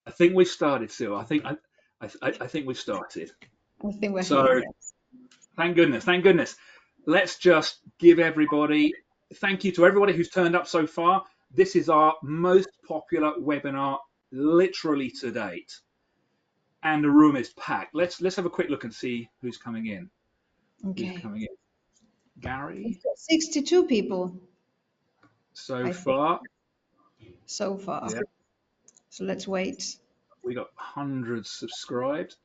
I think we started, Sil. I think we started. I think we're So here. Yes. thank goodness, thank goodness. Let's just give everybody thank you to everybody who's turned up so far. This is our most popular webinar literally to date, and the room is packed. Let's have a quick look and see who's coming in. Who's Okay. coming in? Gary. 62 people So I think far, so far. yeah, So let's wait. we got hundreds subscribed.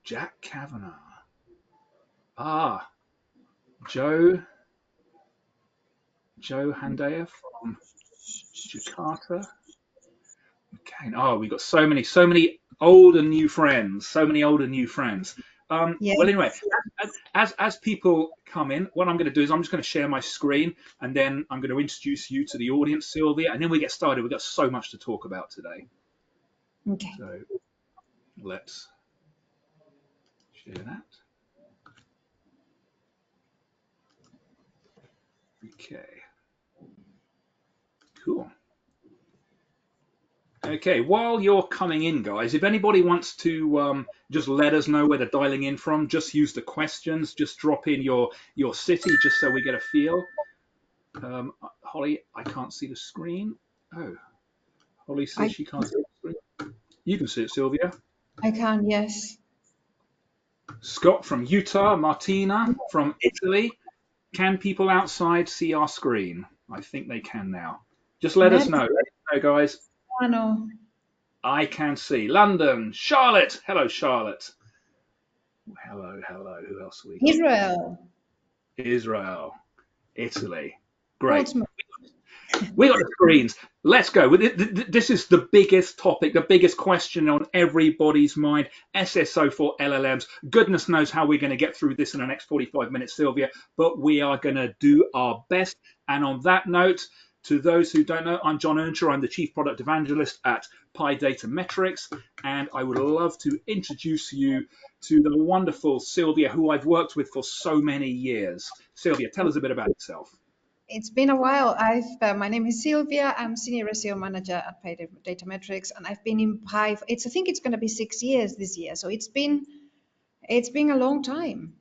Jack Kavanagh. Joe Handaya from Jakarta. Okay. Oh, we got so many old and new friends. So many old and new friends. Yeah. Well, anyway, as people come in, what I'm going to do is I'm just going to share my screen, and then I'm going to introduce you to the audience, Sylvia, and then we get started. We've got so much to talk about today. Okay. So let's share that. Okay. Cool. Okay, while you're coming in, guys, if anybody wants to just let us know where they're dialing in from, just use the questions. Just drop in your city, just so we get a feel. Holly, I can't see the screen. Oh, Holly says she can't see the screen. You can see it, Sylvia. I can, yes. Scott from Utah, Martina from Italy. Can people outside see our screen? I think they can now. Just let us know. Let us know, guys. I know. I can see. London, Charlotte. Hello, Charlotte. Hello. Who else we got? Israel, Italy. Great. We got the screens. Let's go. This is the biggest topic, the biggest question on everybody's mind. SSO for LLMs. Goodness knows how we're going to get through this in the next 45 minutes, Sylvia, but we are going to do our best. And on that note, to those who don't know, I'm Jon Earnshaw. I'm the Chief Product Evangelist at Datametrics, and I would love to introduce you to the wonderful Sylvia, who I've worked with for so many years. Sylvia, tell us a bit about yourself. It's been a while. My name is Silvia. I'm Senior SEO Manager at Datametrics, and I've been in Pi. I think it's going to be 6 years this year. So it's been a long time.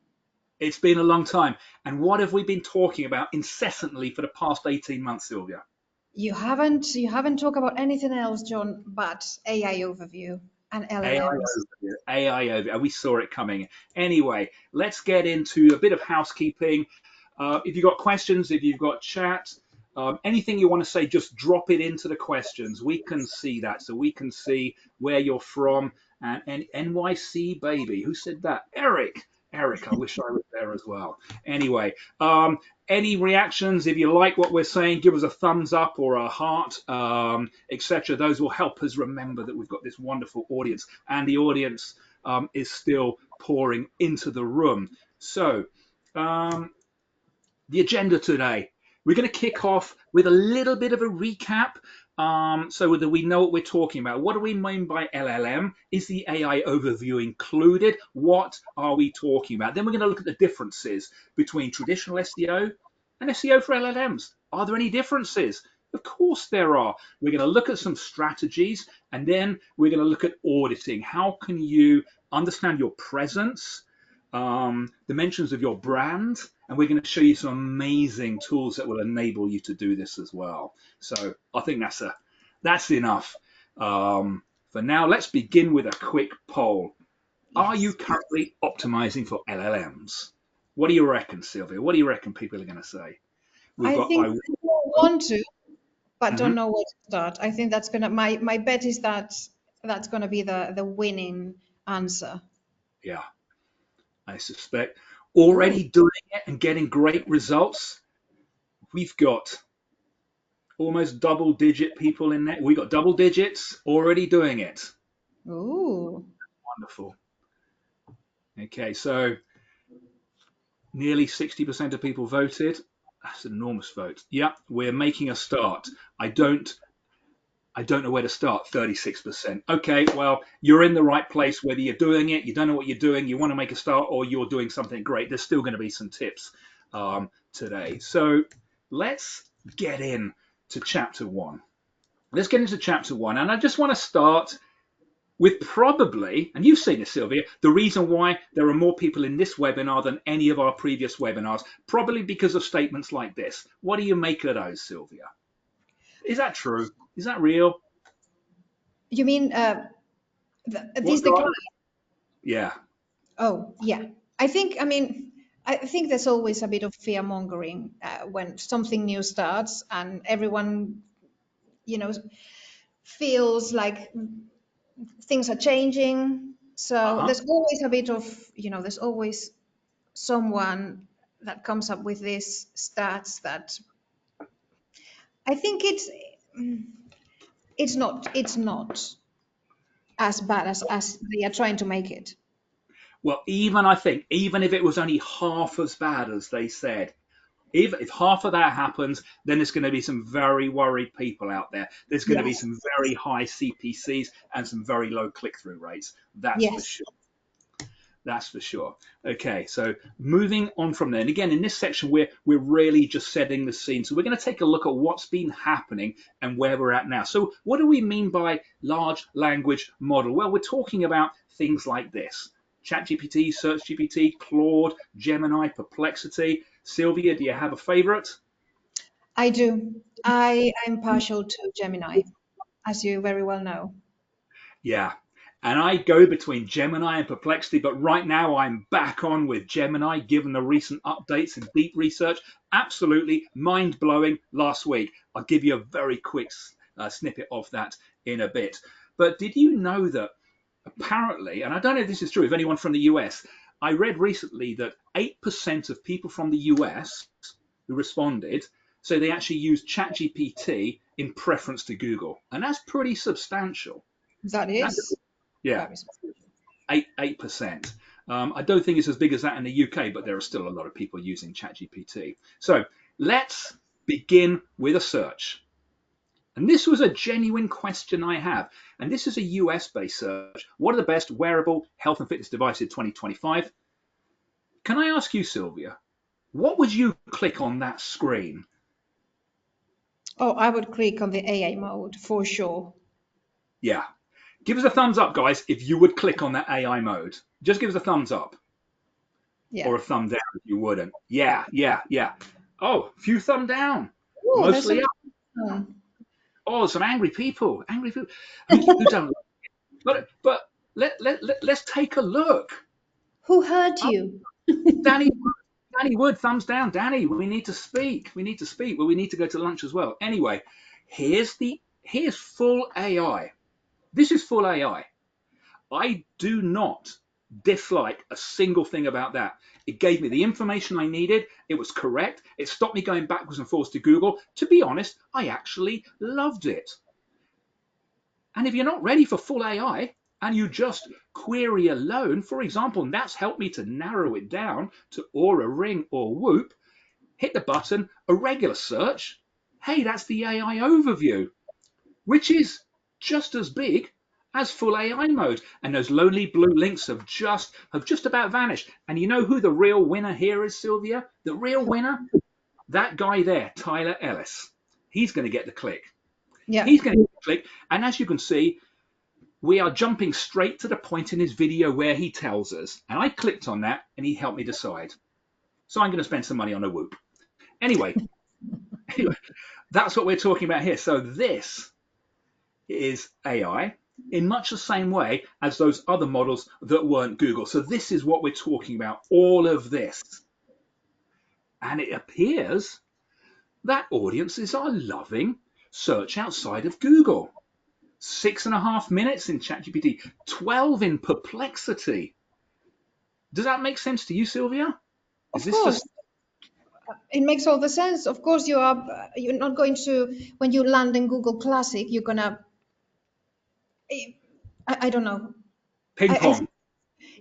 It's been a long time. And what have we been talking about incessantly for the past 18 months, Sylvia? You haven't talked about anything else, John, but AI overview and LLMs. AI overview. We saw it coming. Anyway, let's get into a bit of housekeeping. If you've got questions, if you've got chat, anything you want to say, just drop it into the questions. We can see that. So we can see where you're from. And NYC, baby. Who said that? Eric, I wish I was there as well. Anyway, any reactions? If you like what we're saying, give us a thumbs up or a heart, etc. Those will help us remember that we've got this wonderful audience, and the audience is still pouring into the room. So the agenda today, we're going to kick off with a little bit of a recap, so that we know what we're talking about. What do we mean by LLM? Is the AI overview included? What are we talking about? Then we're going to look at the differences between traditional SEO and SEO for LLMs. Are there any differences? Of course there are. We're going to look at some strategies, and then we're going to look at auditing. How can you understand your presence, dimensions of your brand, and we're going to show you some amazing tools that will enable you to do this as well. So I think that's enough for now. Let's begin with a quick poll. Yes. Are you currently optimizing for LLMs? What do you reckon, Sylvia? What do you reckon people are going to say? I think people want to, but don't know where to start. I think that's gonna. My bet is that that's gonna be the winning answer. Yeah, I suspect. Already doing it and getting great results. We've got almost double-digit people in there. We got double digits already doing it. Ooh, wonderful. Okay, so nearly 60% of people voted. That's an enormous vote. Yeah, we're making a start. I don't know where to start. 36%. Okay, well, you're in the right place. Whether you're doing it, you don't know what you're doing, you want to make a start, or you're doing something great. There's still going to be some tips today. So let's get in to chapter 1. let's get into chapter 1. And I just want to start with probably, and you've seen this, Silvia, the reason why there are more people in this webinar than any of our previous webinars, probably because of statements like this. What do you make of those, Silvia? Is that true? Is that real? You mean What these drives? decline? Yeah. Oh, yeah. I think there's always a bit of fear mongering when something new starts and everyone, you know, feels like things are changing. So Uh-huh. there's always a bit of, there's always someone that comes up with these stats that I think it's not as bad as they are trying to make it. Well, even I think, even if it was only half as bad as they said, if half of that happens, then there's going to be some very worried people out there. There's going to be Yes. some very high CPCs and some very low click-through rates. That's for Yes. sure. That's for sure. Okay, so moving on from there. And again, in this section, we're really just setting the scene. So we're going to take a look at what's been happening and where we're at now. So what do we mean by large language model? Well, we're talking about things like this. ChatGPT, SearchGPT, Claude, Gemini, Perplexity. Sylvia, do you have a favorite? I do. I am partial to Gemini, as you very well know. Yeah. And I go between Gemini and Perplexity, but right now I'm back on with Gemini, given the recent updates and deep research. Absolutely mind blowing last week. I'll give you a very quick snippet of that in a bit. But did you know that apparently, and I don't know if this is true, if anyone from the US, I read recently that 8% of people from the US who responded say they actually use ChatGPT in preference to Google. And that's pretty substantial. That That's is yeah, very substantial. 8%. I don't think it's as big as that in the UK, but there are still a lot of people using ChatGPT. So let's begin with a search. And this was a genuine question I have. And this is a US based search. What are the best wearable health and fitness devices 2025? Can I ask you, Sylvia, what would you click on that screen? Oh, I would click on the AI mode for sure. Yeah. Give us a thumbs up, guys, if you would click on that AI mode. Just give us a thumbs up. Yeah. Or a thumb down if you wouldn't. Yeah, yeah, yeah. Oh, few thumb down. Oh, there's Mostly some. up. Oh, some angry people. Angry people. Who don't? But let's take a look. Who hurt Oh, you? Danny Danny Wood, thumbs down. Danny, we need to speak. We need to speak. But we need to go to lunch as well. Anyway, here's full AI. This is full AI. I do not dislike a single thing about that. It gave me the information I needed. It was correct. It stopped me going backwards and forwards to Google. To be honest, I actually loved it. And if you're not ready for full AI and you just query alone, for example, and that's helped me to narrow it down to Aura, Ring, or Whoop, hit the button, a regular search. Hey, that's the AI overview, which is just as big as full AI mode. And those lonely blue links have just about vanished. And you know who the real winner here is, Sylvia? The real winner? That guy there, Tyler Ellis. He's going to get the click. Yeah. He's going to get the click. And as you can see, we are jumping straight to the point in his video where he tells us. And I clicked on that and he helped me decide. So I'm going to spend some money on a Whoop. Anyway, that's what we're talking about here. So this is AI in much the same way as those other models that weren't Google. So this is what we're talking about, all of this. And it appears that audiences are loving search outside of Google. 6.5 minutes in ChatGPT, 12 in Perplexity. Does that make sense to you, Sylvia? Is Of this course, just it makes all the sense. Of course, you're not going to, when you land in Google Classic, you're gonna, I don't know. ping I pong? think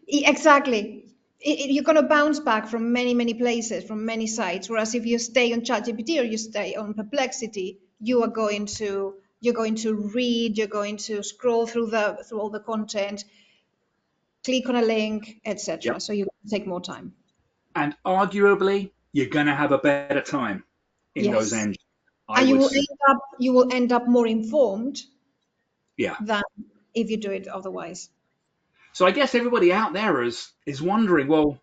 exactly. You're gonna bounce back from many places, from many sites. Whereas if you stay on ChatGPT or you stay on Perplexity, you're going to read, you're going to scroll through all the content, click on a link, Yep. etc. So you take more time. And arguably, you're going to have a better time in those Yes. engines. I And would, you will end up more informed yeah. than if you do it otherwise. So I guess everybody out there is wondering, well,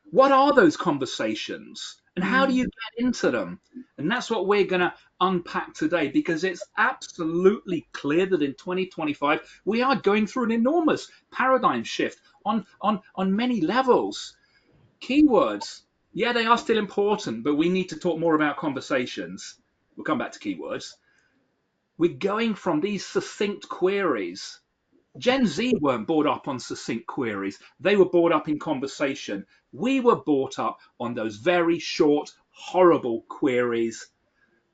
what are those conversations and how do you get into them? And that's what we're going to unpack today, because it's absolutely clear that in 2025 we are going through an enormous paradigm shift on many levels. Keywords, yeah, they are still important, but we need to talk more about conversations. We'll come back to keywords. We're going from these succinct queries. Gen Z weren't brought up on succinct queries. They were brought up in conversation. We were brought up on those very short, horrible queries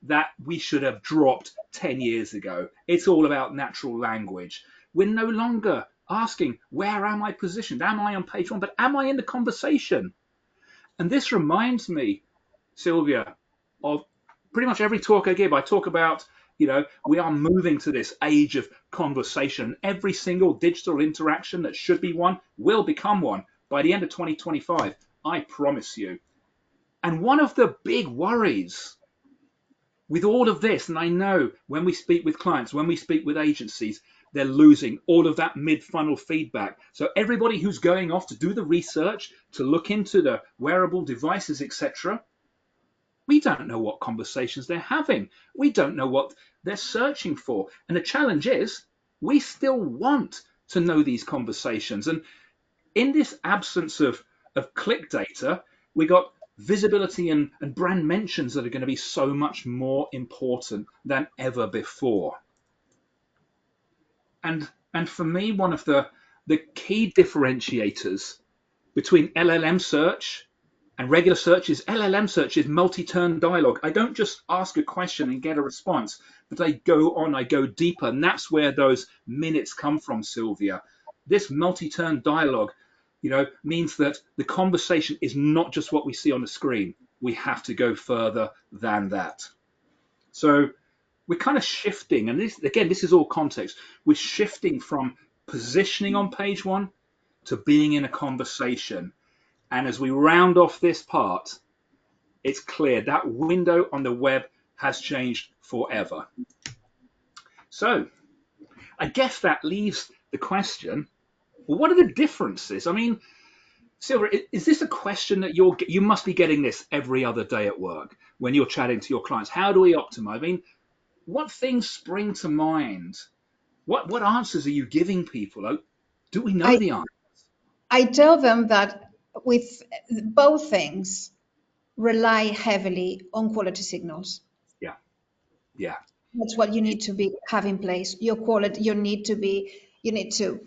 that we should have dropped 10 years ago. It's all about natural language. We're no longer asking, where am I positioned? Am I on page one? But am I in the conversation? And this reminds me, Silvia, of pretty much every talk I give. I talk about, we are moving to this age of conversation. Every single digital interaction that should be one will become one by the end of 2025. I promise you. And one of the big worries with all of this, and I know when we speak with clients, when we speak with agencies, they're losing all of that mid-funnel feedback. So everybody who's going off to do the research, to look into the wearable devices, etc., we don't know what conversations they're having. We don't know what they're searching for. And the challenge is we still want to know these conversations. And in this absence of click data, we got visibility and brand mentions that are going to be so much more important than ever before. And for me, one of the key differentiators between LLM search and regular search is LLM search is multi-turn dialogue. I don't just ask a question and get a response, but I go on, I go deeper. And that's where those minutes come from, Silvia. This multi-turn dialogue, means that the conversation is not just what we see on the screen. We have to go further than that. So we're kind of shifting, and this is all context. We're shifting from positioning on page one to being in a conversation. And as we round off this part, it's clear that window on the web has changed forever. So I guess that leaves the question, well, what are the differences? I mean, Silvia, is this a question that you must be getting this every other day at work when you're chatting to your clients? How do we optimize? I mean, what things spring to mind? What answers are you giving people? Do we know I, the answer? I tell them that with both things rely heavily on quality signals. Yeah, yeah. That's what you need to have in place. Your quality, you need to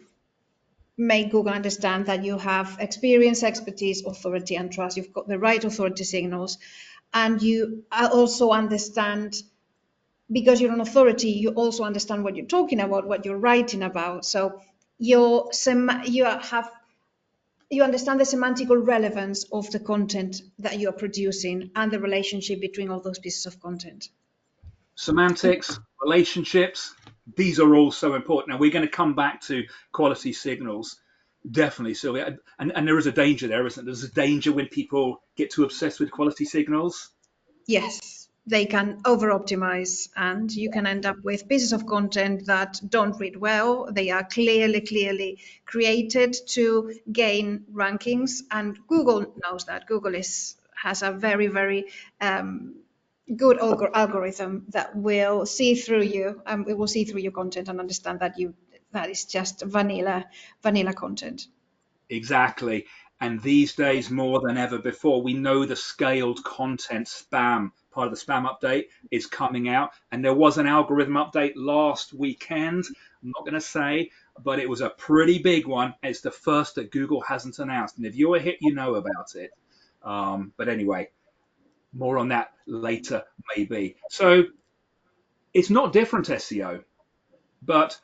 make Google understand that you have experience, expertise, authority, and trust. You've got the right authority signals, and you also understand, because you're an authority, you also understand what you're talking about, what you're writing about. So you understand the semantical relevance of the content that you are producing and the relationship between all those pieces of content. Semantics, relationships, these are all so important. Now we're going to come back to quality signals. Definitely, Sylvia. And there is a danger there, isn't there? There's a danger when people get too obsessed with quality signals. Yes, they can over optimize, and you can end up with pieces of content that don't read well. They are clearly created to gain rankings, and Google knows that. Google has a very good algorithm that will see through you, and it will see through your content and understand that is just vanilla content. Exactly. And these days, more than ever before, we know the scaled content spam part of the spam update is coming out. And there was an algorithm update last weekend. I'm not going to say, but it was a pretty big one. It's the first that Google hasn't announced. And if you're a hit, you know about it. But anyway, more on that later, maybe. So it's not different SEO, but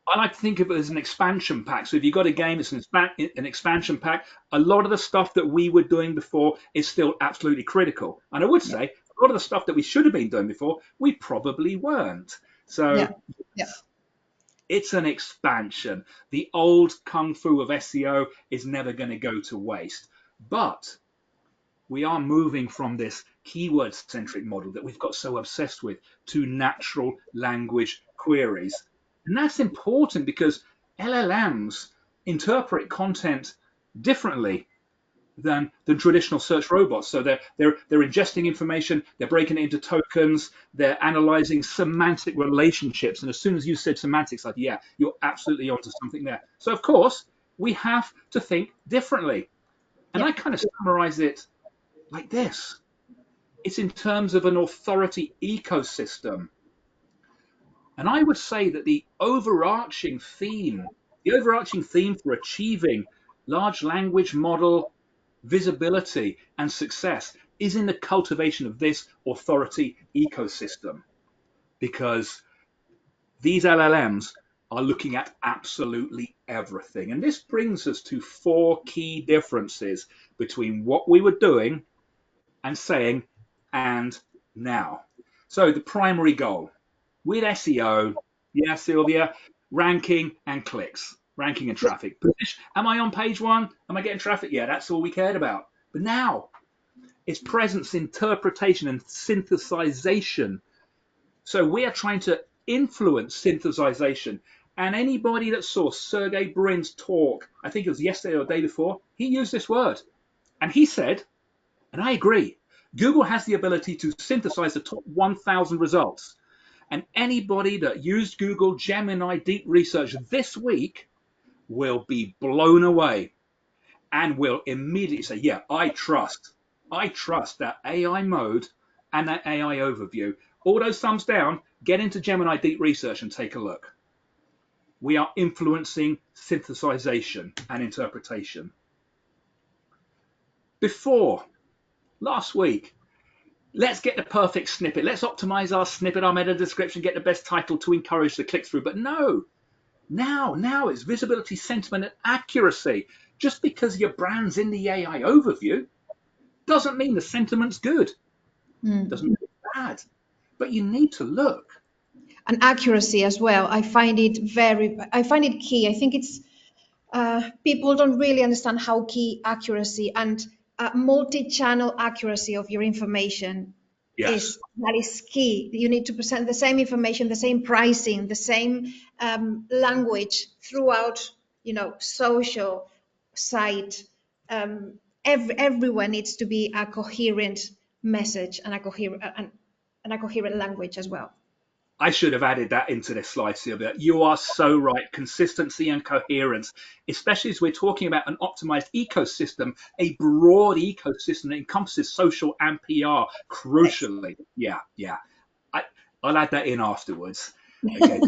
I like to think of it as an expansion pack. So if you've got a game, it's an expansion pack. A lot of the stuff that we were doing before is still absolutely critical. And I would say a lot of the stuff that we should have been doing before, we probably weren't. So Yeah, yeah. it's an expansion. The old kung fu of SEO is never going to go to waste. But we are moving from this keyword-centric model that we've got so obsessed with to natural language queries. And that's important because LLMs interpret content differently than traditional search robots. So they're ingesting information, they're breaking it into tokens, they're analyzing semantic relationships. And as soon as you said semantics, like, yeah, you're absolutely onto something there. So of course, we have to think differently. And Yeah. I kind of summarize it like this. It's in terms of an authority ecosystem. And I would say that the overarching theme for achieving large language model visibility and success is in the cultivation of this authority ecosystem, because these LLMs are looking at absolutely everything. And this brings us to four key differences between what we were doing and saying and now. So the primary goal with SEO, yeah, Sylvia, ranking and clicks, ranking and traffic. Am I on page one? Am I getting traffic? Yeah, that's all we cared about. But now it's presence, interpretation, and synthesization. So we are trying to influence synthesization. And anybody that saw Sergey Brin's talk, I think it was yesterday or the day before, he used this word. And he said, and I agree, Google has the ability to synthesize the top 1,000 results. And anybody that used Google Gemini Deep Research this week will be blown away and will immediately say, yeah, I trust that AI mode and that AI overview. All those thumbs down, get into Gemini Deep Research and take a look. We are influencing synthesization and interpretation. Before, last week, let's get the perfect snippet. Let's optimize our snippet, our meta description, get the best title to encourage the click through. But no, now it's visibility, sentiment, and accuracy. Just because your brand's in the AI overview doesn't mean the sentiment's good. Doesn't mean it's bad. But you need to look. And accuracy as well. I find it key. I think it's people don't really understand how key accuracy and multi-channel accuracy of your information Yes, is. That is key. You need to present the same information, the same pricing, the same language throughout, social site. Everywhere needs to be a coherent message and a coherent language as well. I should have added that into this slide, Sylvia. You are so right. Consistency and coherence, especially as we're talking about an optimized ecosystem, a broad ecosystem that encompasses social and PR, crucially. Yeah. I, I'll add that in afterwards. Okay.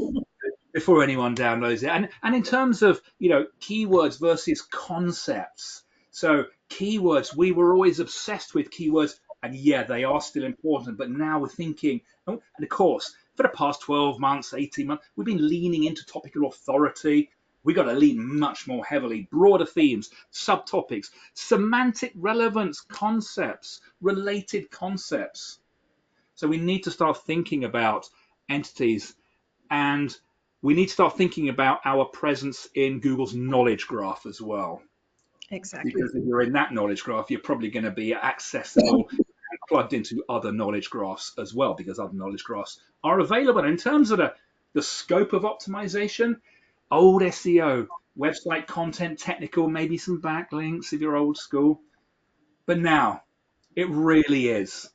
Before anyone downloads it. And in terms of, keywords versus concepts. So keywords, we were always obsessed with keywords, and yeah, they are still important, but now we're thinking, and of course, for the past 12 months, 18 months, we've been leaning into topical authority. We've got to lean much more heavily, broader themes, subtopics, semantic relevance concepts, related concepts. So we need to start thinking about entities, and we need to start thinking about our presence in Google's knowledge graph as well. Exactly. Because if you're in that knowledge graph, you're probably going to be accessible and plugged into other knowledge graphs as well, because other knowledge graphs are available. And in terms of the scope of optimization, old SEO, website content, technical, maybe some backlinks if you're old school. But now it really is,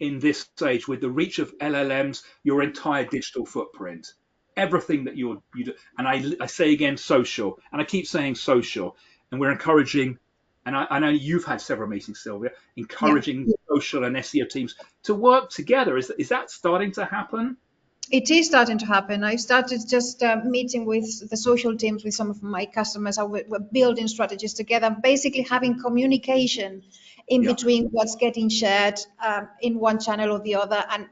in this stage, with the reach of LLMs, your entire digital footprint, everything that you do. And I say again, social, and I keep saying social, and we're encouraging, and I know you've had several meetings, Sylvia, Yeah. encouraging social and SEO teams to work together. Is that starting to happen? It is starting to happen. I started just meeting with the social teams with some of my customers. We're building strategies together, basically having communication in Yeah. between what's getting shared in one channel or the other, and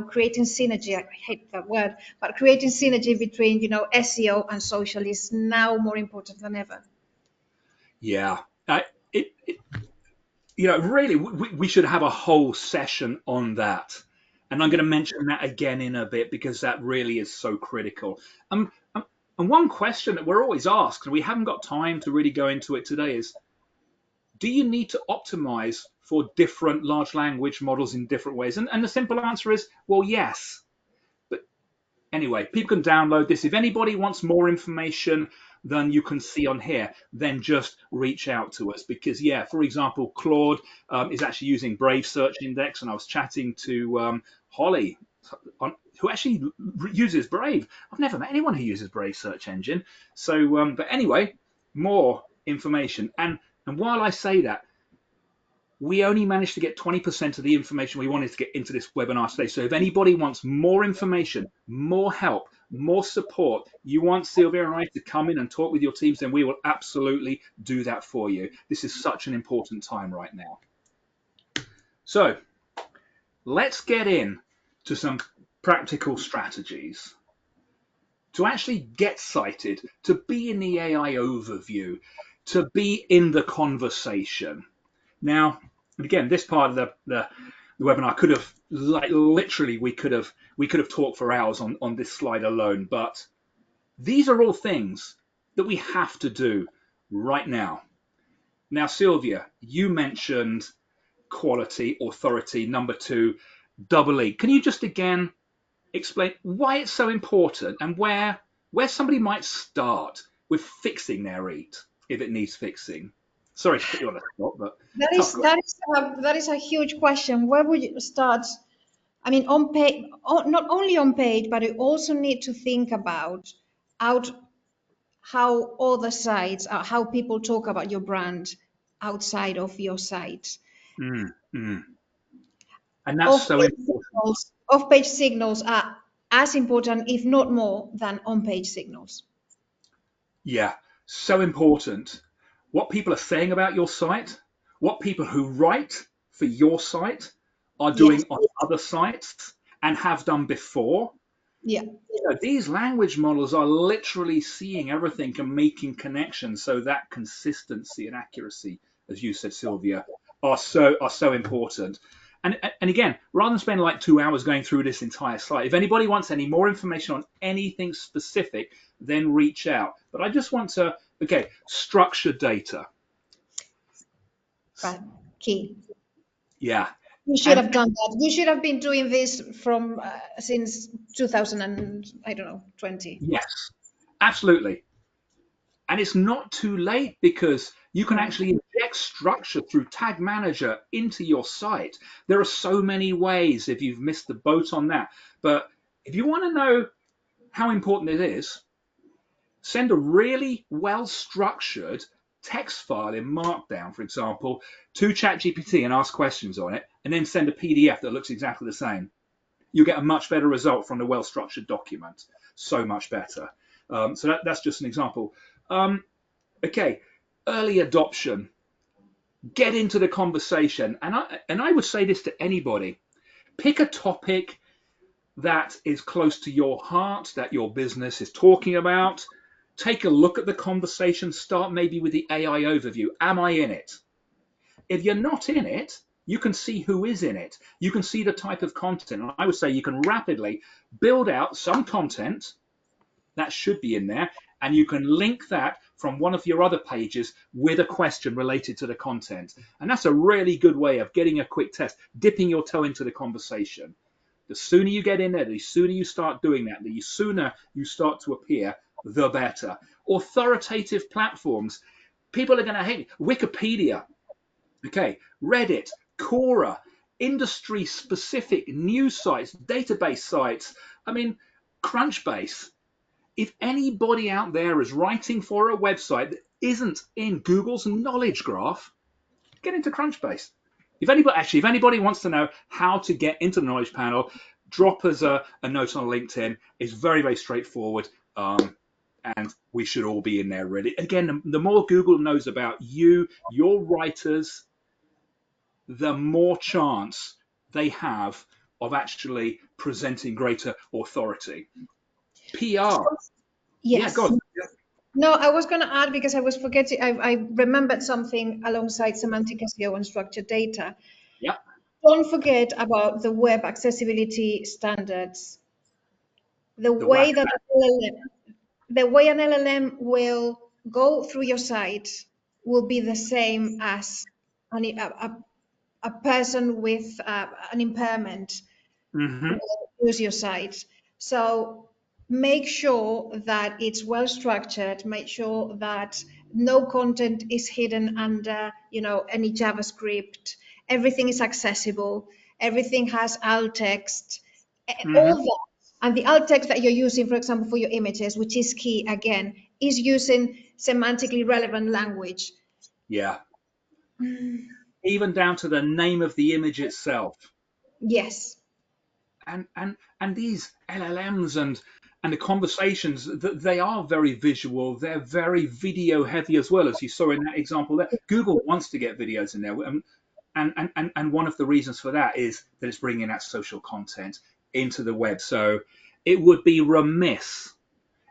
creating synergy. I hate that word, but creating synergy between SEO and social is now more important than ever. Yeah. It really, we should have a whole session on that. And I'm going to mention that again in a bit, because that really is so critical. And one question that we're always asked, and we haven't got time to really go into it today, is Do you need to optimize for different large language models in different ways? And the simple answer is, well, yes. But anyway, people can download this. If anybody wants more information than you can see on here, then just reach out to us. Because, yeah, for example, Claude is actually using Brave Search Index, and I was chatting to Holly, who actually uses Brave. I've never met anyone who uses Brave Search Engine. So, but anyway, more information. And while I say that, we only managed to get 20% of the information we wanted to get into this webinar today. So if anybody wants more information, more help, more support, you want Silvia and I to come in and talk with your teams, then we will absolutely do that for you. This is such an important time right now. So let's get in to some practical strategies to actually get cited, to be in the AI overview, to be in the conversation. Now, again, this part of the webinar could have, like, literally, we could have talked for hours on this slide alone. But these are all things that we have to do right now. Now, Silvia, you mentioned quality, authority, number 2, double E. Can you just again explain why it's so important and where somebody might start with fixing their EAT if it needs fixing? Sorry to put you on the spot, but that is a huge question. Where would you start? I mean, on page, not only on page, but you also need to think about out how other sites, how people talk about your brand outside of your site. And that's so important. Off-page signals are as important, if not more, than on-page signals. Yeah, so important. What people are saying about your site, what people who write for your site are doing on other sites and have done before. Yeah. These language models are literally seeing everything and making connections. So that consistency and accuracy, as you said, Silvia, are so important. And again, rather than spend like 2 hours going through this entire slide, if anybody wants any more information on anything specific, then reach out. But I just want to, structured data. Key. Yeah. You should have done that. You should have been doing this from since 2020. Yes, absolutely. And it's not too late because you can actually inject structure through Tag Manager into your site. There are so many ways if you've missed the boat on that. But if you want to know how important it is, send a really well-structured text file in Markdown, for example, to ChatGPT and ask questions on it, and then send a PDF that looks exactly the same. You get a much better result from the well-structured document. So much better. So that's just an example. Early adoption. Get into the conversation. And I would say this to anybody. Pick a topic that is close to your heart, that your business is talking about. Take a look at the conversation. Start maybe with the AI overview. Am I in it? If you're not in it, you can see who is in it. You can see the type of content. And I would say you can rapidly build out some content that should be in there, and you can link that from one of your other pages with a question related to the content. And that's a really good way of getting a quick test, dipping your toe into the conversation. The sooner you get in there, the sooner you start doing that, the sooner you start to appear, the better. Authoritative platforms. People are going to hate Wikipedia, Reddit, Quora, industry-specific news sites, database sites. I mean, Crunchbase. If anybody out there is writing for a website that isn't in Google's knowledge graph, get into Crunchbase. If anybody wants to know how to get into the knowledge panel, drop us a note on LinkedIn. It's very, very straightforward. And we should all be in there, really. Again, the more Google knows about you, your writers, the more chance they have of actually presenting greater authority. PR. Yes. Yeah, go on. No, I was going to add because I was forgetting. I remembered something alongside semantic SEO and structured data. Yeah. Don't forget about the web accessibility standards. The way an LLM will go through your site will be the same as a person with an impairment Hmm. will use your site. So make sure that it's well structured, make sure that no content is hidden under, any JavaScript. Everything is accessible. Everything has alt text, all Hmm. that. And the alt text that you're using, for example, for your images, which is key again, is using semantically relevant language. Yeah. Even down to the name of the image itself. Yes. And these LLMs and the conversations, they are very visual. They're very video heavy as well, as you saw in that example there. Google wants to get videos in there, and one of the reasons for that is that it's bringing that social content into the web. So it would be remiss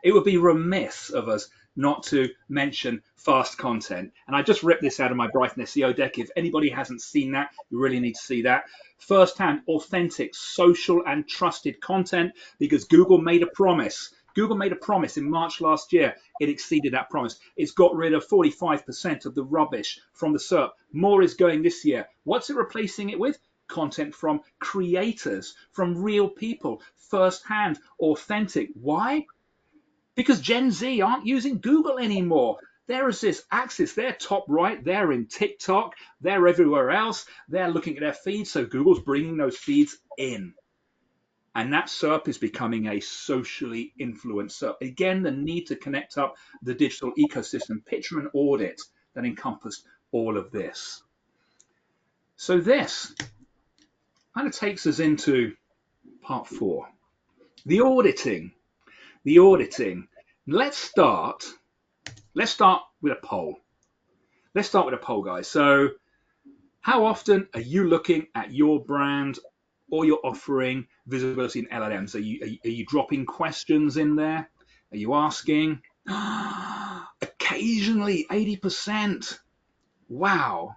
it would be remiss of us not to mention fast content. And I just ripped this out of my Brighton SEO deck. If anybody hasn't seen that, you really need to see that. First-hand, authentic, social, and trusted content, because Google made a promise. Google made a promise in March last year. It exceeded that promise. It's got rid of 45% of the rubbish from the SERP. More is going this year. What's it replacing it with? Content from creators, from real people, first-hand, authentic. Why? Because Gen Z aren't using Google anymore. There is this axis. They're top right. They're in TikTok. They're everywhere else. They're looking at their feeds. So Google's bringing those feeds in. And that SERP is becoming a socially influenced SERP. Again, the need to connect up the digital ecosystem. Picture an audit that encompassed all of this. So this kind of takes us into part 4. The auditing. The auditing. Let's start with a poll. Let's start with a poll, guys. So how often are you looking at your brand or your offering visibility in LLMs? Are you dropping questions in there? Are you asking? Occasionally, 80%. Wow.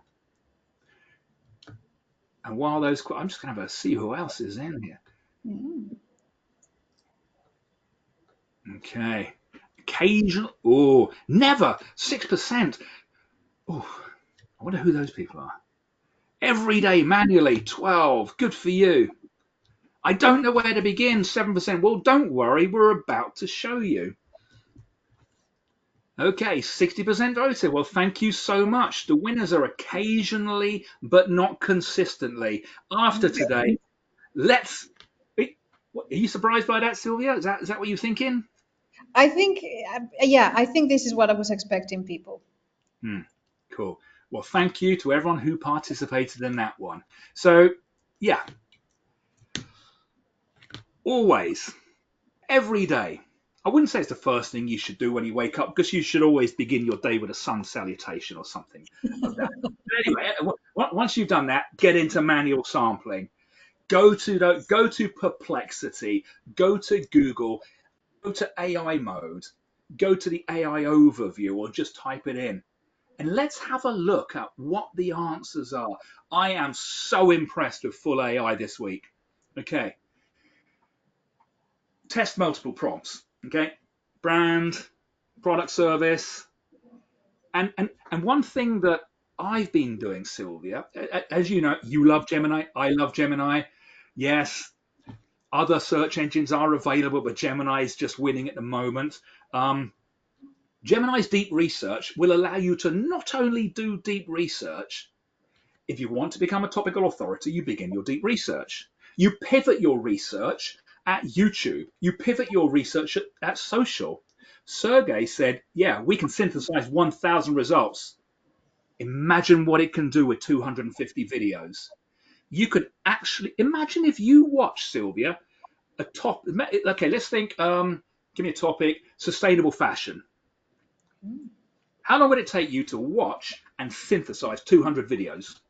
And while those, I'm just going to see who else is in here. Mm. Okay. Occasional. Oh, never. 6%. Oh, I wonder who those people are. Every day manually, 12. Good for you. I don't know where to begin, 7%. Well, don't worry, we're about to show you. Okay, 60% voted. Well, thank you so much. The winners are occasionally, but not consistently. After today, let's. Are you surprised by that, Sylvia? Is that what you're thinking? I think, yeah, I think this is what I was expecting people. Cool. Well, thank you to everyone who participated in that one. So, yeah, always, every day. I wouldn't say it's the first thing you should do when you wake up, because you should always begin your day with a sun salutation or something of that. But anyway, once you've done that, get into manual sampling. Go to Perplexity, go to Google, go to AI mode, go to the AI overview, or just type it in. And let's have a look at what the answers are. I am so impressed with full AI this week. Okay. Test multiple prompts. Okay. Brand, product, service. And one thing that I've been doing, Sylvia, as you know, you love Gemini. I love Gemini. Yes, other search engines are available, but Gemini is just winning at the moment. Gemini's deep research will allow you to not only do deep research. If you want to become a topical authority, you begin your deep research. You pivot your research at YouTube. You pivot your research at social. Sergey said, yeah, we can synthesize 1,000 results. Imagine what it can do with 250 videos. You could actually imagine if you watch, Sylvia, a top. Okay, let's think. Give me a topic: sustainable fashion. How long would it take you to watch and synthesize 200 videos?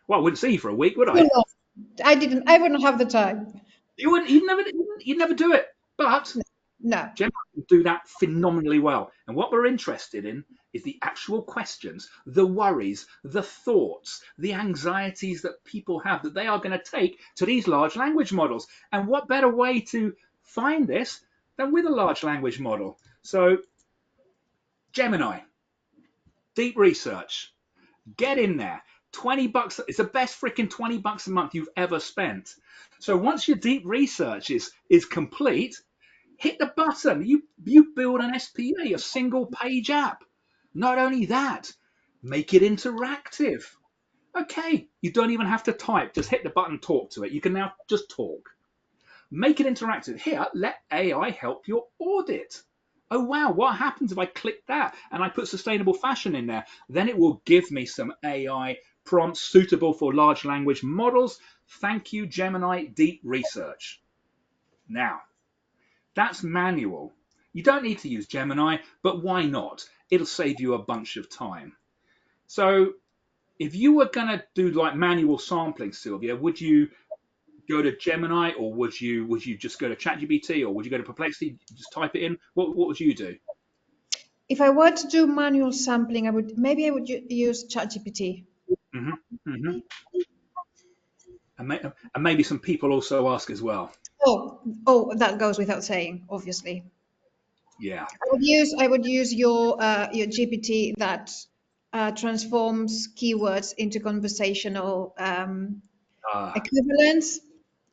Well, I wouldn't see you for a week, would I? No, I wouldn't have the time. You wouldn't. You'd never do it. But No. Gemini can do that phenomenally well. And what we're interested in is the actual questions, the worries, the thoughts, the anxieties that people have that they are going to take to these large language models. And what better way to find this than with a large language model? So, Gemini. Deep research. Get in there. $20. It's the best freaking $20 a month you've ever spent. So once your deep research is complete, hit the button. You build an SPA, a single page app. Not only that, make it interactive. Okay, you don't even have to type. Just hit the button, talk to it. You can now just talk. Make it interactive. Here, let AI help your audit. Oh wow, what happens if I click that and I put sustainable fashion in there? Then it will give me some AI prompts suitable for large language models. Thank you, Gemini Deep Research. Now, that's manual. You don't need to use Gemini, but why not? It'll save you a bunch of time. So if you were going to do like manual sampling, Sylvia, would you go to Gemini, or would you just go to ChatGPT, or would you go to Perplexity, just type it in? What would you do? If I were to do manual sampling, I would use ChatGPT. Hmm. Hmm. And maybe some people also ask as well. That goes without saying, obviously. Yeah. I would use your GPT that transforms keywords into conversational Uh, equivalents.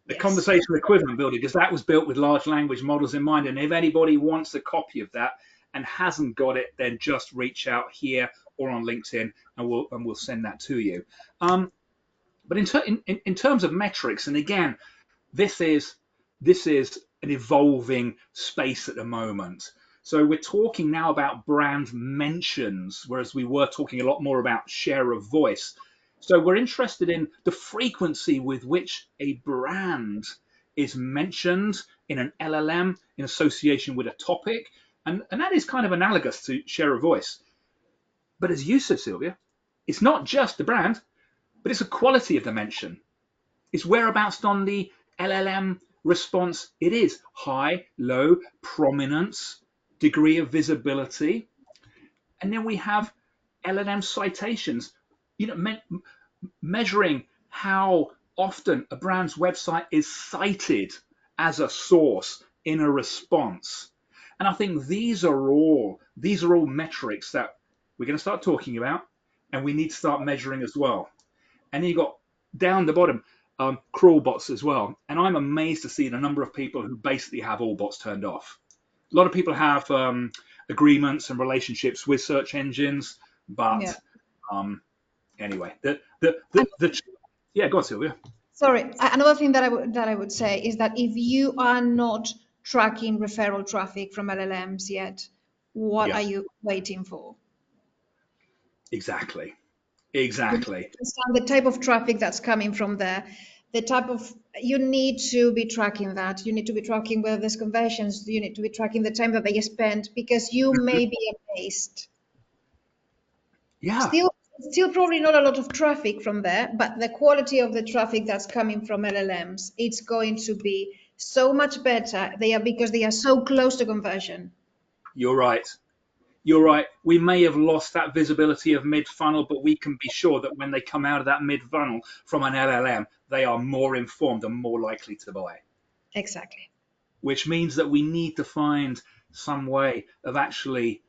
the Yes, conversational equivalent builder, because that was built with large language models in mind. And if anybody wants a copy of that and hasn't got it, then just reach out here or on LinkedIn, and we'll send that to you. But in terms of metrics, and again, this is this is an evolving space at the moment. So we're talking now about brand mentions, whereas we were talking a lot more about share of voice. So we're interested in the frequency with which a brand is mentioned in an LLM in association with a topic. And that is kind of analogous to share of voice. But as you said, Sylvia, it's not just the brand, but it's the quality of the mention. It's whereabouts on the LLM response it is. High, low, prominence, degree of visibility. And then we have LLM citations, measuring how often a brand's website is cited as a source in a response. And I think these are all metrics that we're going to start talking about, and we need to start measuring as well. And then you got down the bottom crawl bots as well. And I'm amazed to see the number of people who basically have all bots turned off. A lot of people have agreements and relationships with search engines, yeah. but anyway, yeah, go on, Sylvia. Sorry, another thing that I would say is that if you are not tracking referral traffic from LLMs yet, what Yeah, are you waiting for? exactly, You need exactly. to understand the type of traffic that's coming from there. You need to be tracking that. You need to be tracking whether there's conversions. You need to be tracking the time that they spend because you Mhm. may be amazed. Yeah, Still probably not a lot of traffic from there, but the quality of the traffic that's coming from LLMs, it's going to be so much better. Because they are so close to conversion. you're right. You're right. We may have lost that visibility of mid funnel, but we can be sure that when they come out of that mid funnel from an LLM, they are more informed and more likely to buy, Exactly. which means that we need to find some way of actually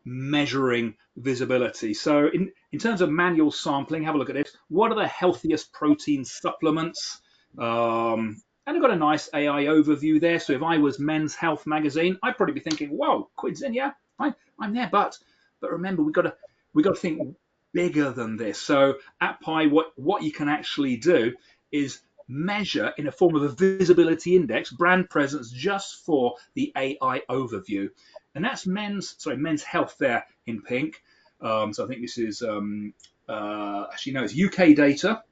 measuring visibility. So, in terms of manual sampling, have a look at this. What are the healthiest protein supplements? And I've got a nice AI overview there. So, if I was Men's Health magazine, I'd probably be thinking, "Whoa, quids in, yeah, I'm there." But remember, we got to think bigger than this. So, at Pi, what you can actually do is measure in a form of a visibility index brand presence just for the AI overview, and that's men's health there in pink. So I think this is actually no, it's UK data,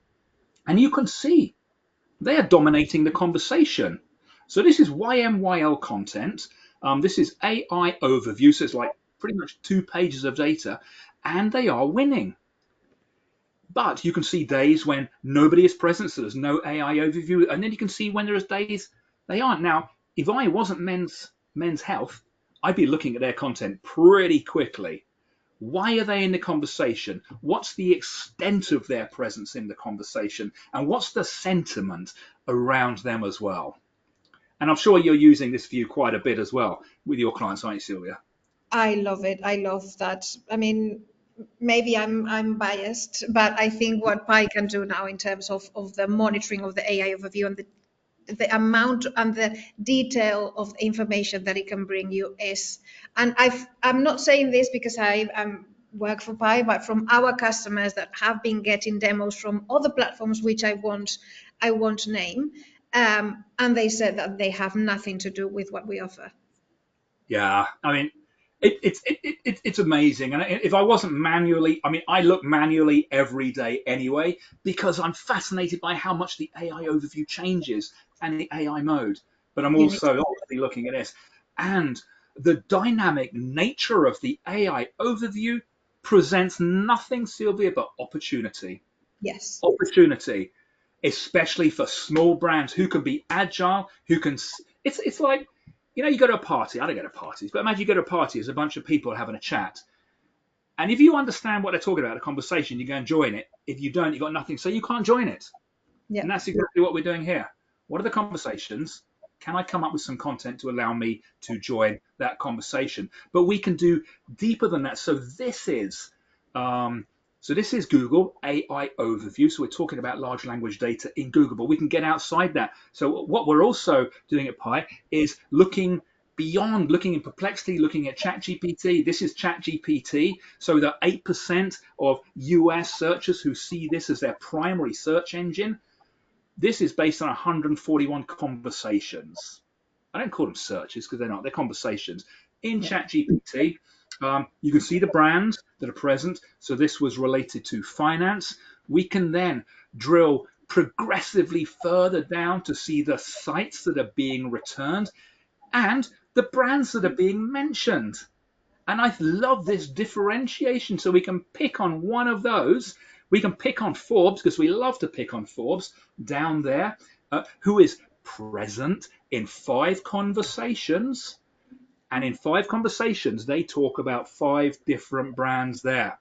and you can see they are dominating the conversation. So this is YMYL content. This is AI overview, so it's like pretty much 2 pages of data, and they are winning. But you can see days when nobody is present, so there's no AI overview, and then you can see when there's days they aren't. Now, if I wasn't men's health, I'd be looking at their content pretty quickly. Why are they in the conversation? What's the extent of their presence in the conversation? And what's the sentiment around them as well? And I'm sure you're using this view quite a bit as well with your clients, aren't you, Sylvia? I love it. I love that. I mean, maybe I'm biased, but I think what Pi can do now in terms of the monitoring of the AI overview and the amount and the detail of information that it can bring you is, and I'm not saying this because I'm work for Pi, but from our customers that have been getting demos from other platforms, which I won't name, and they said that they have nothing to do with what we offer. Yeah, I mean, it's amazing. And if I wasn't manually, I mean, I look manually every day anyway because I'm fascinated by how much the AI overview changes and the AI mode. But I'm You need also obviously looking at this, and the dynamic nature of the AI overview presents nothing, Sylvia, but opportunity. yes, Opportunity, especially for small brands who can be agile, who can. It's like, you go to a party. I don't go to parties, but imagine you go to a party. There's a bunch of people having a chat, and if you understand what they're talking about, a conversation, you go and join it. If you don't, you've got nothing, so you can't join it. yeah, And that's exactly what we're doing here. What are the conversations? Can I come up with some content to allow me to join that conversation? But we can do deeper than that. Um, so this is Google AI overview. So we're talking about large language data in Google, but we can get outside that. So what we're also doing at Pi is looking beyond, looking in Perplexity, looking at ChatGPT. This is ChatGPT. So the 8% of US searchers who see this as their primary search engine, this is based on 141 conversations. I don't call them searches because they're not, they're conversations. In yeah, ChatGPT, you can see the brands that are present. So this was related to finance. We can then drill progressively further down to see the sites that are being returned and the brands that are being mentioned. And I love this differentiation. So we can pick on one of those. We can pick on Forbes because we love to pick on Forbes down there, who is present in 5 conversations. And in 5 conversations, they talk about 5 different brands there.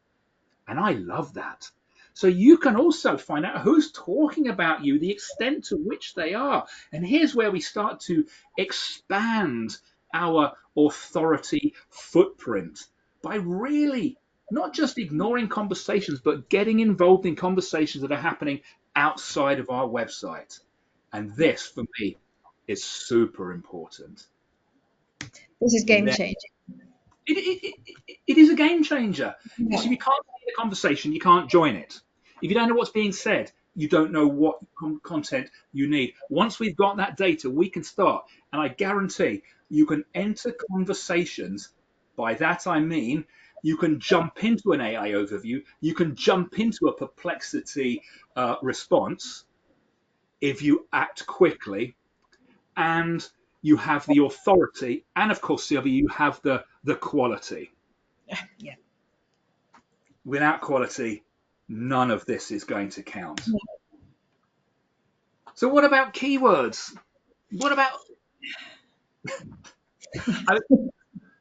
And I love that. So you can also find out who's talking about you, the extent to which they are. And here's where we start to expand our authority footprint by really not just ignoring conversations, but getting involved in conversations that are happening outside of our website. And yeah. this, for me, is super important. This is And game then changing. it is a game changer. Because Yeah. if you can't see the conversation, you can't join it. If you don't know what's being said, you don't know what content you need. Once we've got that data, we can start. And I guarantee you can enter conversations. By that, I mean, you can jump into an AI overview, you can jump into a Perplexity response if you act quickly, and you have the authority. And of course, Sylvia, you have the quality. Yeah. Without quality, none of this is going to count. So what about keywords? What about, I don't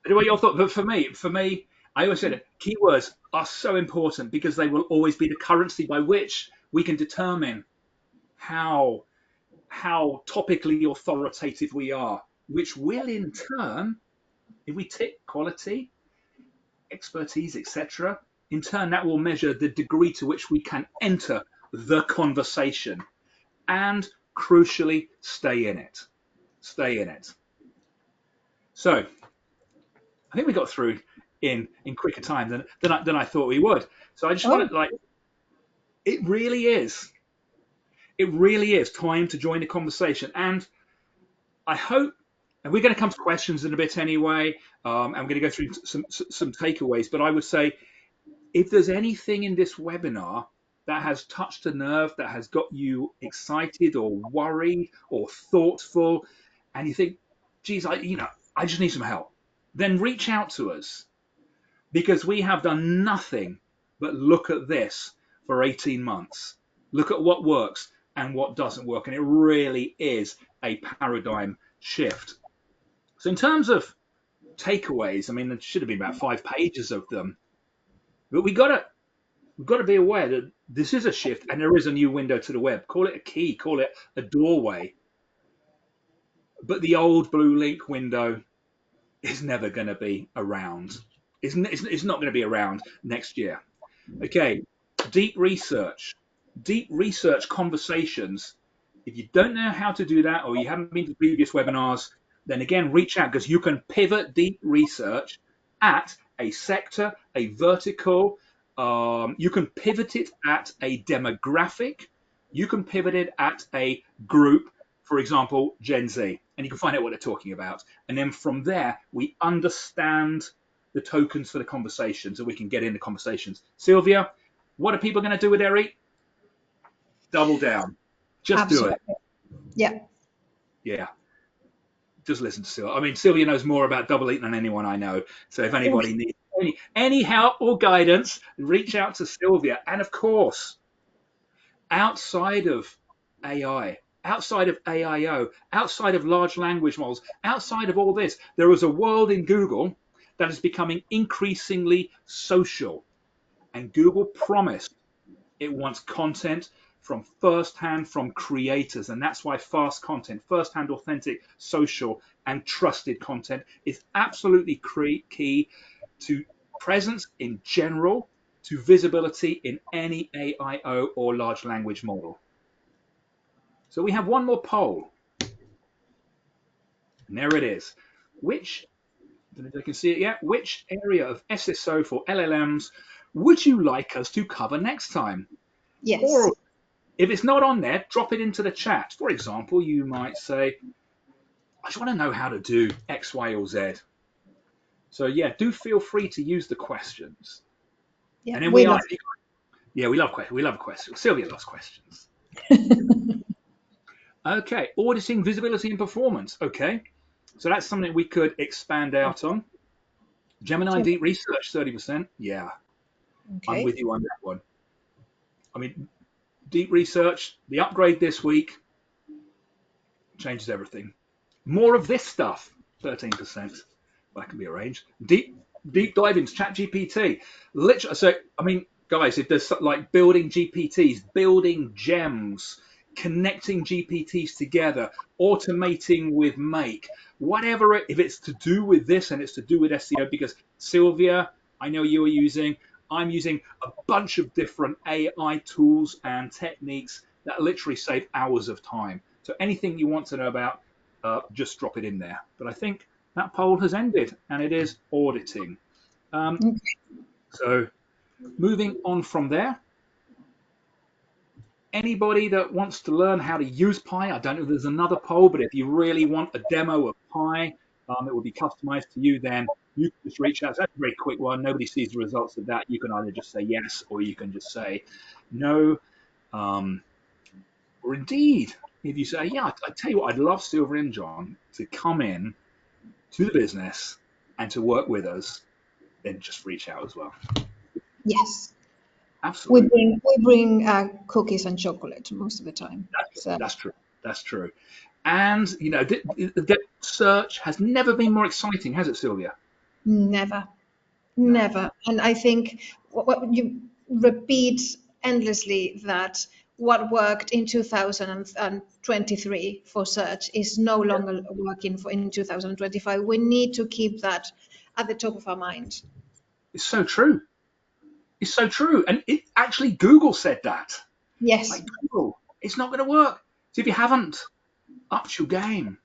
know what your thought, but for me, I always said it, keywords are so important because they will always be the currency by which we can determine how how topically authoritative we are, which will in turn, if we tick quality, expertise, etc., in turn that will measure the degree to which we can enter the conversation and crucially stay in it. Stay in it. So I think we got through in quicker time than I thought we would. So I just want Oh, to, like, it really is. It really is time to join the conversation. And I hope, and we're going to come to questions in a bit anyway, and we're going to go through some takeaways. But I would say, if there's anything in this webinar that has touched a nerve, that has got you excited or worried or thoughtful, and you think, geez, I just need some help, then reach out to us because we have done nothing but look at this for 18 months. Look at what works and what doesn't work. And it really is a paradigm shift. So in terms of takeaways, I mean, there should have been about 5 pages of them, but we've got to be aware that this is a shift and there is a new window to the web. Call it a key, call it a doorway. But the old blue link window is never going to be around. It's not going to be around next year. Okay, deep research. Deep research conversations. If you don't know how to do that or you haven't been to previous webinars, then again, reach out because you can pivot deep research at a sector, a vertical. You can pivot it at a demographic. You can pivot it at a group, for example, Gen Z, and you can find out what they're talking about. And then from there, we understand the tokens for the conversations and we can get into conversations. Sylvia, what are people going to do with their eat? Double down. Just do it. Absolutely. Yeah. Yeah. Just listen to Sylvia. I mean, Sylvia knows more about double eating than anyone I know. So if anybody needs any help or guidance, reach out to Sylvia. And of course, outside of AI, outside of AIO, outside of large language models, outside of all this, there is a world in Google that is becoming increasingly social. And Google promised it wants content from firsthand from creators. And that's why fast content, firsthand, authentic, social, and trusted content is absolutely key to presence in general, to visibility in any AIO or large language model. So we have one more poll. And there it is. Which, I don't know if you can see it yet, which area of SSO for LLMs would you like us to cover next time? Yes. Or if it's not on there, drop it into the chat. For example, you might say, I just want to know how to do X, Y, or Z. So yeah, do feel free to use the questions. Yeah. And then We we love. we love questions. We love questions. Sylvia loves questions. Okay, auditing, visibility, and performance. Okay, so that's something we could expand out on. Gemini deep research, 30%. Yeah, I'm Okay. with you on that one. I mean, deep research, the upgrade this week changes everything. More of this stuff, 13%. That can be arranged. Deep dive into ChatGPT. Literally, so I mean, guys, if there's like building GPTs, building gems, connecting GPTs together, automating with Make, whatever if it's to do with this and it's to do with SEO, because Sylvia, I know you are using, I'm using a bunch of different AI tools and techniques that literally save hours of time. So anything you want to know about, just drop it in there. But I think that poll has ended, and it is auditing. Okay. So moving on from there, anybody that wants to learn how to use Pi, I don't know if there's another poll, but if you really want a demo of Pi that will be customized to you, then you can just reach out. So that's a very quick one. Nobody sees the results of that. You can either just say yes or you can just say no. Or indeed, if you say, yeah, I tell you what, I'd love Silver and John to come in to the business and to work with us, then just reach out as well. Yes. Absolutely. We bring cookies and chocolate most of the time. So That's true. That's true. And, you know, the search has never been more exciting, has it, Sylvia? never, No. never. And I think what you repeat endlessly that what worked in 2023 for search is no longer working for in 2025. We need to keep that at the top of our mind. It's so true. It's so true. And it actually, Google said that. Yes. Like, Google, it's not going to work. So if you haven't upped your game,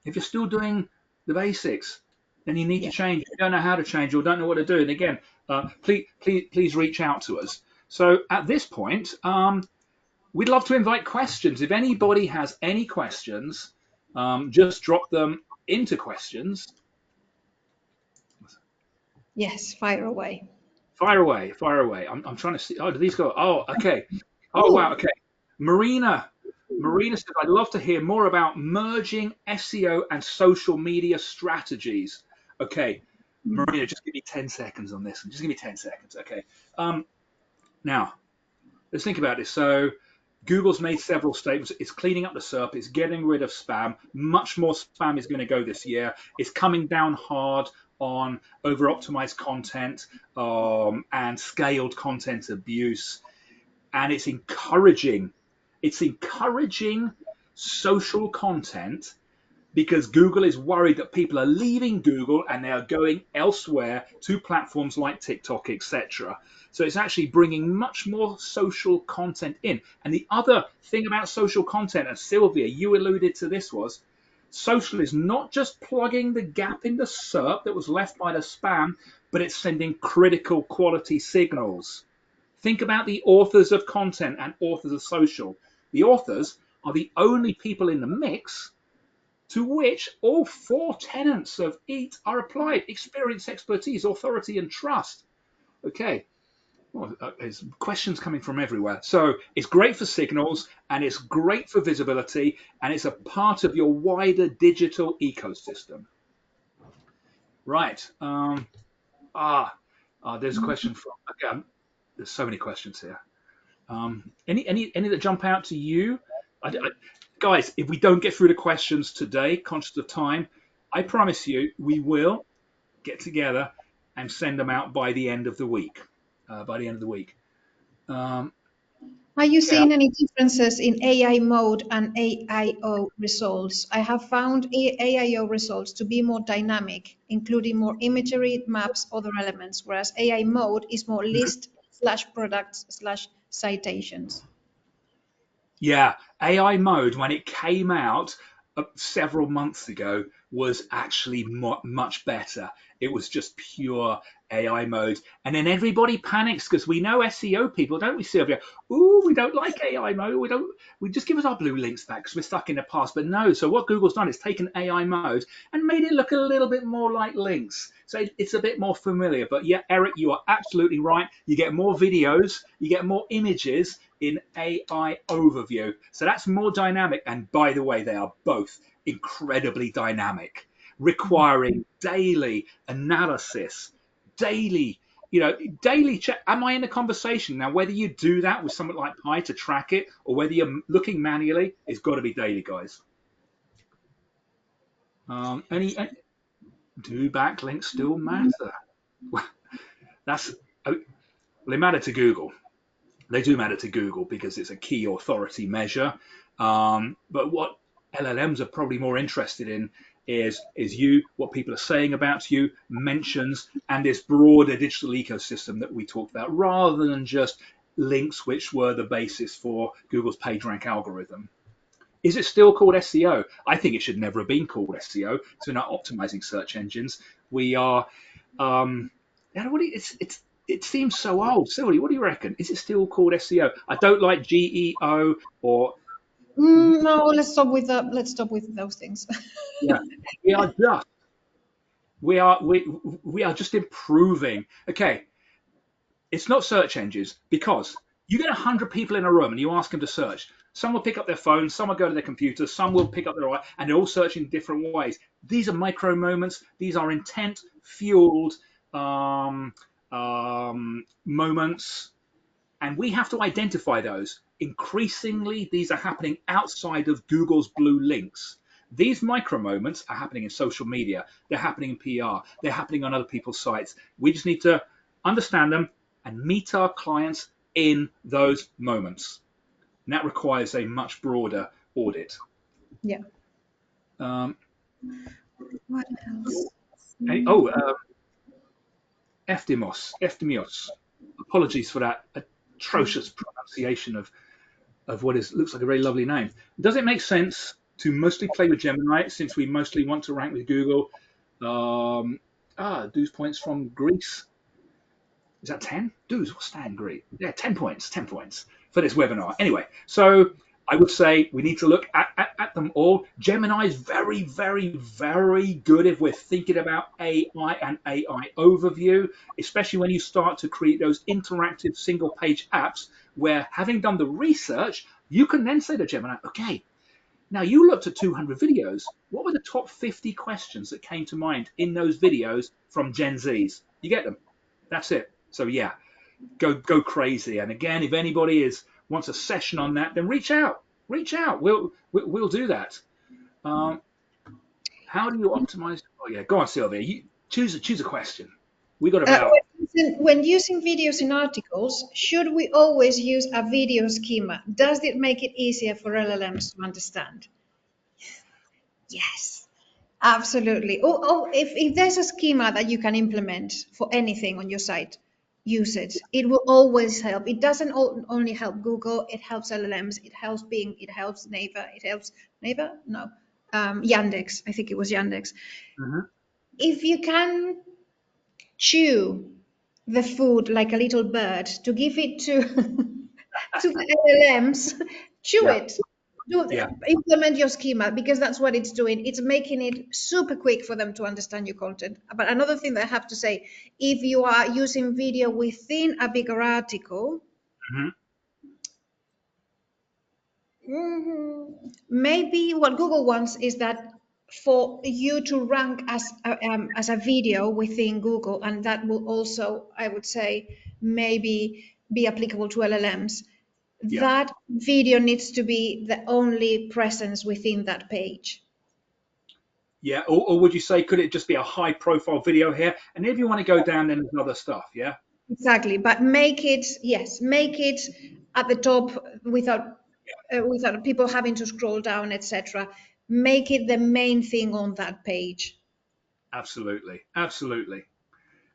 if you're still doing the basics, then you need to Yeah. change. If you don't know how to change or don't know what to do, and again, please reach out to us. So at this point, we'd love to invite questions. If anybody has any questions, just drop them into questions. Yes. Fire away. Fire away, fire away. I'm trying to see. Oh, do these go? Oh, okay. Oh, wow. Oh. Okay. Marina. Marina said, I'd love to hear more about merging SEO and social media strategies. Okay. Marina, just give me 10 seconds on this. Just give me 10 seconds. Okay. Now, let's think about this. So, Google's made several statements. It's cleaning up the SERP. It's getting rid of spam. Much more spam is going to go this year. It's coming down hard on over-optimized content and scaled content abuse. And it's encouraging social content because Google is worried that people are leaving Google and they are going elsewhere to platforms like TikTok, etc. So it's actually bringing much more social content in. And the other thing about social content, and Sylvia, you alluded to this, was social is not just plugging the gap in the SERP that was left by the spam, but it's sending critical quality signals. Think about the authors of content and authors of social. The authors are the only people in the mix to which all four tenets of EAT are applied: experience, expertise, authority, and trust. Okay, well, there's questions coming from everywhere. So it's great for signals and it's great for visibility and it's a part of your wider digital ecosystem. Right. There's a question from, okay, there's so many questions here. Any that jump out to you? Guys, if we don't get through the questions today, conscious of time, I promise you we will get together and send them out by the end of the week. Um, Are you yeah, seeing any differences in AI mode and AIO results? I have found AIO results to be more dynamic, including more imagery, maps, other elements, whereas AI mode is more list slash products slash citations. yeah, AI mode when it came out several months ago was actually much better. It was just pure AI mode, and then everybody panics because we know SEO people, don't we, Sylvia? Ooh, we don't like AI mode. We don't. We just give us our blue links back because we're stuck in the past. But no. So what Google's done is taken AI mode and made it look a little bit more like links. So it's a bit more familiar. But yeah, Eric, you are absolutely right. You get more videos, you get more images in AI overview. So that's more dynamic. And by the way, they are both incredibly dynamic, requiring daily analysis, daily, daily check. Am I in a conversation? Now, whether you do that with something like Pi to track it or whether you're looking manually, it's got to be daily, guys. Any do backlinks still matter? That's well, they matter to Google. They do matter to Google because it's a key authority measure. But what LLMs are probably more interested in is you, what people are saying about you, mentions, and this broader digital ecosystem that we talked about, rather than just links, which were the basis for Google's PageRank algorithm. Is it still called SEO? I think it should never have been called SEO. So we're not optimizing search engines. We are. It seems so old. Silly, what do you reckon? Is it still called SEO? I don't like GEO or No, let's stop with that. Let's stop with those things. yeah. We are just we are just improving. Okay, it's not search engines because you get 100 people in a room and you ask them to search. Some will pick up their phone, some will go to their computer, some will pick up their eye, and they're all searching different ways. These are micro moments. These are intent fueled moments, and we have to identify those. Increasingly, these are happening outside of Google's blue links. These micro moments are happening in social media. They're happening in PR. They're happening on other people's sites. We just need to understand them and meet our clients in those moments. And that requires a much broader audit. Yeah. Um, What else? oh, Eftimios. Apologies for that atrocious pronunciation of what is looks like a very lovely name. Does it make sense to mostly play with Gemini since we mostly want to rank with Google? Dues points from Greece. Is that 10? Dues, what's that in Greek? Yeah, 10 points, 10 points for this webinar. Anyway, so I would say we need to look at them all. Gemini is very, very, very good if we're thinking about AI and AI overview, especially when you start to create those interactive single page apps where, having done the research, you can then say to Gemini, okay, now you looked at 200 videos. What were the top 50 questions that came to mind in those videos from Gen Zs? You get them. That's it. So yeah, go crazy. And again, if anybody wants a session on that, then reach out. Reach out. We'll do that. Um, how do you optimize? Oh yeah, go on, Sylvia. You choose a question. We got about When using videos in articles, should we always use a video schema? Does it make it easier for LLMs to understand? Yes, absolutely. Oh, if there's a schema that you can implement for anything on your site, use it. It will always help. It doesn't only help Google, it helps LLMs, it helps Bing, it helps Naver, it helps Naver? No. Yandex. I think it was Yandex. Mhm. If you can chew the food like a little bird to give it to to the LLMs, chew Yeah, it. Do yeah, implement your schema because that's what it's doing. It's making it super quick for them to understand your content. But another thing that I have to say, if you are using video within a bigger article, mhm. maybe what Google wants is that for you to rank as a video within Google, and that will also, I would say, maybe be applicable to LLMs. Yeah. That video needs to be the only presence within that page. Yeah, or would you say could it just be a high profile video here? And if you want to go down, then there's other stuff. Yeah, Exactly, but make it, yes, make it at the top without people having to scroll down, etc. Make it the main thing on that page. absolutely, absolutely.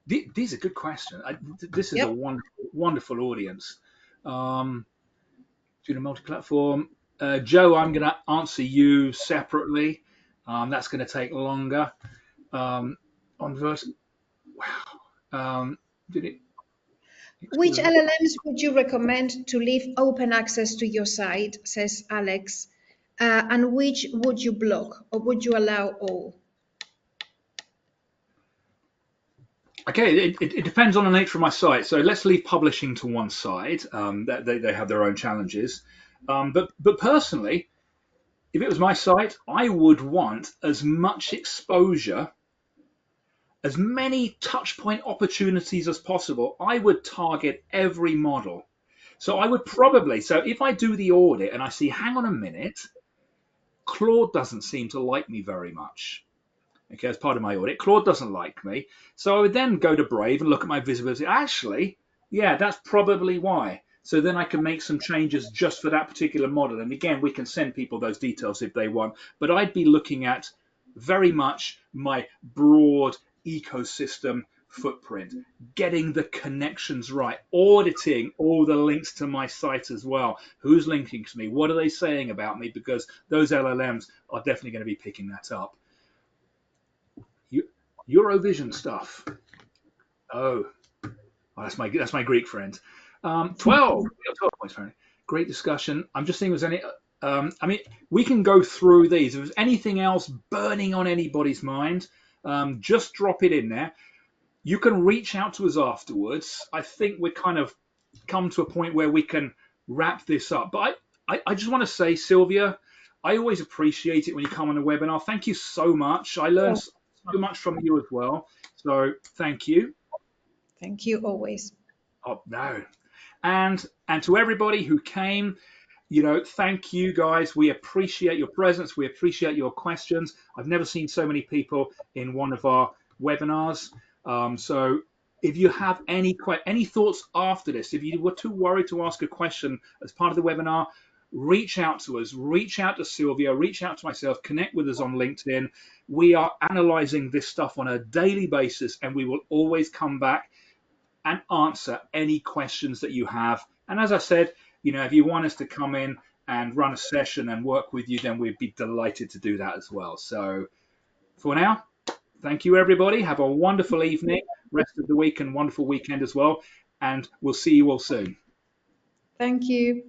These are good questions. This is a Yep. wonderful, wonderful audience. Um, Due to multi-platform, Joe, I'm going to answer you separately. That's going to take longer. On verse, wow. Did it Which exclude? LLMs would you recommend to leave open access to your site, says Alex, and which would you block or would you allow all? Okay, it depends on the nature of my site. So let's leave publishing to one side. That they have their own challenges. But personally, if it was my site, I would want as much exposure, as many touch point opportunities as possible. I would target every model. So I would probably, so if I do the audit and I see, hang on a minute, Claude doesn't seem to like me very much. Okay, as part of my audit, Claude doesn't like me. So I would then go to Brave and look at my visibility. Actually, yeah, that's probably why. So then I can make some changes just for that particular model. And again, we can send people those details if they want. But I'd be looking at very much my broad ecosystem footprint, getting the connections right, auditing all the links to my site as well. Who's linking to me? What are they saying about me? Because those LLMs are definitely going to be picking that up. Eurovision stuff. Oh, that's my Greek friend. 12. We got 12 points, apparently. Great discussion. I'm just seeing if there's any. I mean, we can go through these. If there's anything else burning on anybody's mind, just drop it in there. You can reach out to us afterwards. I think we're kind of come to a point where we can wrap this up. But I just want to say, Sylvia, I always appreciate it when you come on a webinar. Thank you so much. I learned Oh, so much from you as well. So thank you. thank you always. Oh, no. And to everybody who came, thank you guys. We appreciate your presence. We appreciate your questions. I've never seen so many people in one of our webinars. So if you have any thoughts after this, if you were too worried to ask a question as part of the webinar, reach out to us, reach out to Sylvia, reach out to myself, connect with us on LinkedIn. We are analyzing this stuff on a daily basis, and we will always come back and answer any questions that you have. And as I said, if you want us to come in and run a session and work with you, then we'd be delighted to do that as well. So for now, thank you, everybody. Have a wonderful evening, rest of the week, and wonderful weekend as well. And we'll see you all soon. Thank you.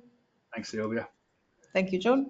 Thanks, Sylvia. Thank you, John.